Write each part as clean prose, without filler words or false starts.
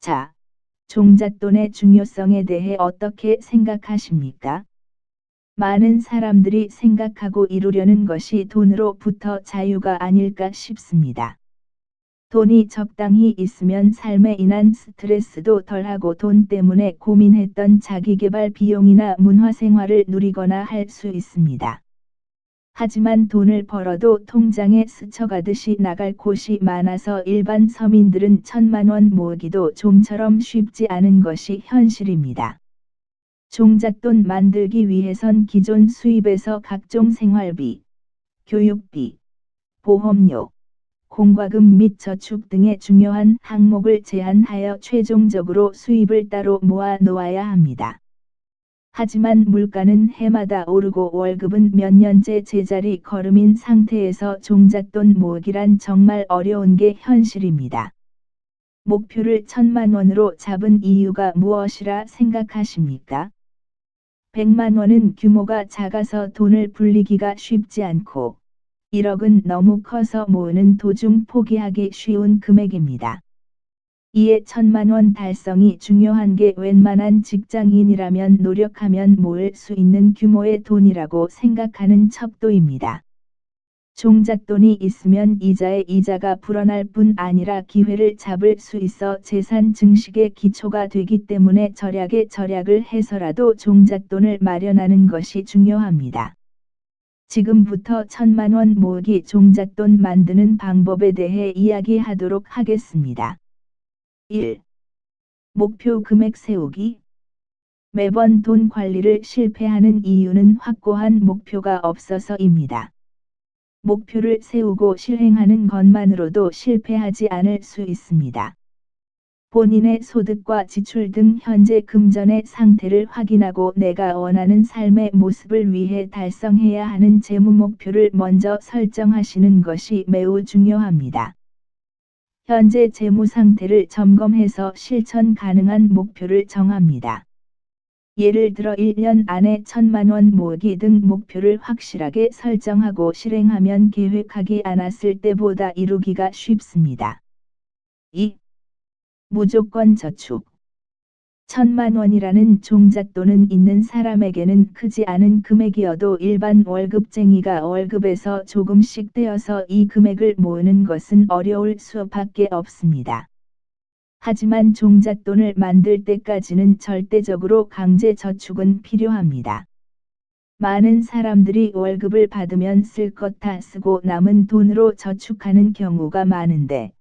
자, 종잣돈의 중요성에 대해 어떻게 생각하십니까? 많은 사람들이 생각하고 이루려는 것이 돈으로부터 자유가 아닐까 싶습니다. 돈이 적당히 있으면 삶에 인한 스트레스도 덜하고 돈 때문에 고민했던 자기계발 비용이나 문화생활을 누리거나 할 수 있습니다. 하지만 돈을 벌어도 통장에 스쳐가듯이 나갈 곳이 많아서 일반 서민들은 1,000만 원 모으기도 좀처럼 쉽지 않은 것이 현실입니다. 종잣돈 만들기 위해선 기존 수입에서 각종 생활비, 교육비, 보험료, 공과금 및 저축 등의 중요한 항목을 제한하여 최종적으로 수입을 따로 모아 놓아야 합니다. 하지만 물가는 해마다 오르고 월급은 몇 년째 제자리 걸음인 상태에서 종잣돈 모으기란 정말 어려운 게 현실입니다. 목표를 1,000만 원으로 잡은 이유가 무엇이라 생각하십니까? 100만 원은 규모가 작아서 돈을 불리기가 쉽지 않고 1억은 너무 커서 모으는 도중 포기하기 쉬운 금액입니다. 이에 1,000만 원 달성이 중요한 게 웬만한 직장인이라면 노력하면 모을 수 있는 규모의 돈이라고 생각하는 척도입니다. 종잣돈이 있으면 이자의 이자가 불어날 뿐 아니라 기회를 잡을 수 있어 재산 증식의 기초가 되기 때문에 절약에 절약을 해서라도 종잣돈을 마련하는 것이 중요합니다. 지금부터 1,000만 원 모으기 종잣돈 만드는 방법에 대해 이야기하도록 하겠습니다. 1. 목표 금액 세우기. 매번 돈 관리를 실패하는 이유는 확고한 목표가 없어서입니다. 목표를 세우고 실행하는 것만으로도 실패하지 않을 수 있습니다. 본인의 소득과 지출 등 현재 금전의 상태를 확인하고 내가 원하는 삶의 모습을 위해 달성해야 하는 재무 목표를 먼저 설정하시는 것이 매우 중요합니다. 현재 재무 상태를 점검해서 실천 가능한 목표를 정합니다. 예를 들어 1년 안에 1,000만 원 모으기 등 목표를 확실하게 설정하고 실행하면 계획하기 않았을 때보다 이루기가 쉽습니다. 2. 무조건 저축. 1,000만 원이라는 종잣돈은 있는 사람에게는 크지 않은 금액이어도 일반 월급쟁이가 월급에서 조금씩 떼어서 이 금액을 모으는 것은 어려울 수밖에 없습니다. 하지만 종잣돈을 만들 때까지는 절대적으로 강제 저축은 필요합니다. 많은 사람들이 월급을 받으면 쓸 것 다 쓰고 남은 돈으로 저축하는 경우가 많은데,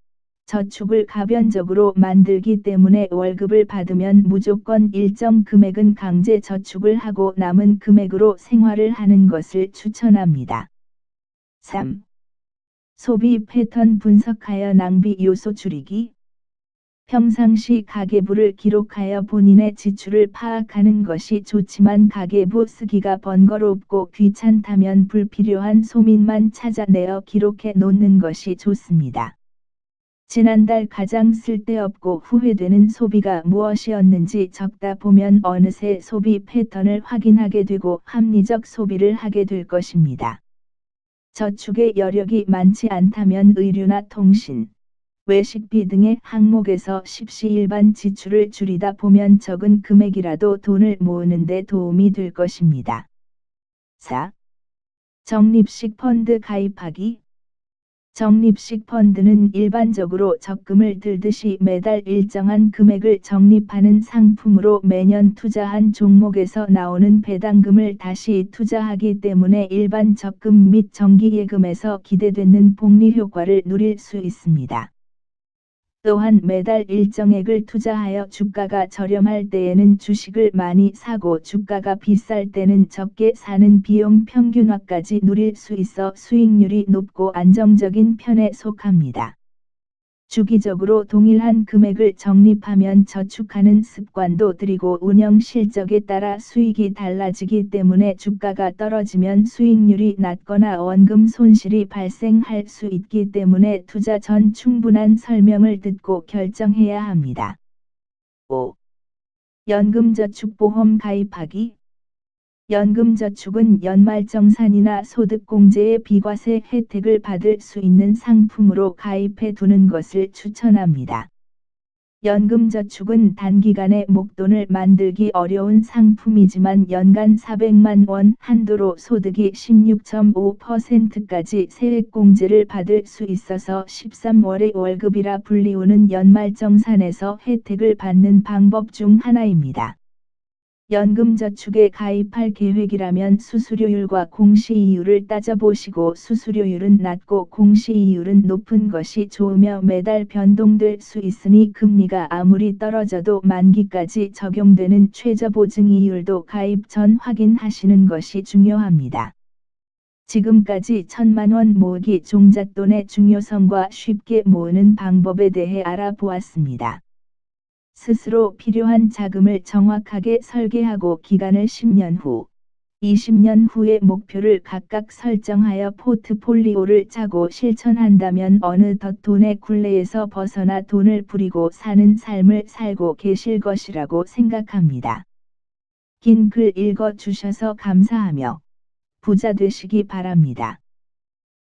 저축을 가변적으로 만들기 때문에 월급을 받으면 무조건 일정 금액은 강제 저축을 하고 남은 금액으로 생활을 하는 것을 추천합니다. 3. 소비 패턴 분석하여 낭비 요소 줄이기. 평상시 가계부를 기록하여 본인의 지출을 파악하는 것이 좋지만 가계부 쓰기가 번거롭고 귀찮다면 불필요한 소민만 찾아내어 기록해 놓는 것이 좋습니다. 지난달 가장 쓸데없고 후회되는 소비가 무엇이었는지 적다 보면 어느새 소비 패턴을 확인하게 되고 합리적 소비를 하게 될 것입니다. 저축의 여력이 많지 않다면 의류나 통신, 외식비 등의 항목에서 십시일반 지출을 줄이다 보면 적은 금액이라도 돈을 모으는 데 도움이 될 것입니다. 4. 적립식 펀드 가입하기. 적립식 펀드는 일반적으로 적금을 들듯이 매달 일정한 금액을 적립하는 상품으로 매년 투자한 종목에서 나오는 배당금을 다시 투자하기 때문에 일반 적금 및 정기예금에서 기대되는 복리 효과를 누릴 수 있습니다. 또한 매달 일정액을 투자하여 주가가 저렴할 때에는 주식을 많이 사고 주가가 비쌀 때는 적게 사는 비용 평균화까지 누릴 수 있어 수익률이 높고 안정적인 편에 속합니다. 주기적으로 동일한 금액을 적립하면 저축하는 습관도 들이고 운영 실적에 따라 수익이 달라지기 때문에 주가가 떨어지면 수익률이 낮거나 원금 손실이 발생할 수 있기 때문에 투자 전 충분한 설명을 듣고 결정해야 합니다. 5. 연금저축보험 가입하기. 연금저축은 연말정산이나 소득공제의 비과세 혜택을 받을 수 있는 상품으로 가입해 두는 것을 추천합니다. 연금저축은 단기간에 목돈을 만들기 어려운 상품이지만 연간 400만 원 한도로 소득이 16.5%까지 세액공제를 받을 수 있어서 13월의 월급이라 불리우는 연말정산에서 혜택을 받는 방법 중 하나입니다. 연금저축에 가입할 계획이라면 수수료율과 공시이율을 따져보시고 수수료율은 낮고 공시이율은 높은 것이 좋으며 매달 변동될 수 있으니 금리가 아무리 떨어져도 만기까지 적용되는 최저보증이율도 가입 전 확인하시는 것이 중요합니다. 지금까지 1,000만 원 모으기 종잣돈의 중요성과 쉽게 모으는 방법에 대해 알아보았습니다. 스스로 필요한 자금을 정확하게 설계하고 기간을 10년 후, 20년 후의 목표를 각각 설정하여 포트폴리오를 짜고 실천한다면 어느덧 돈의 굴레에서 벗어나 돈을 부리고 사는 삶을 살고 계실 것이라고 생각합니다. 긴 글 읽어 주셔서 감사하며 부자 되시기 바랍니다.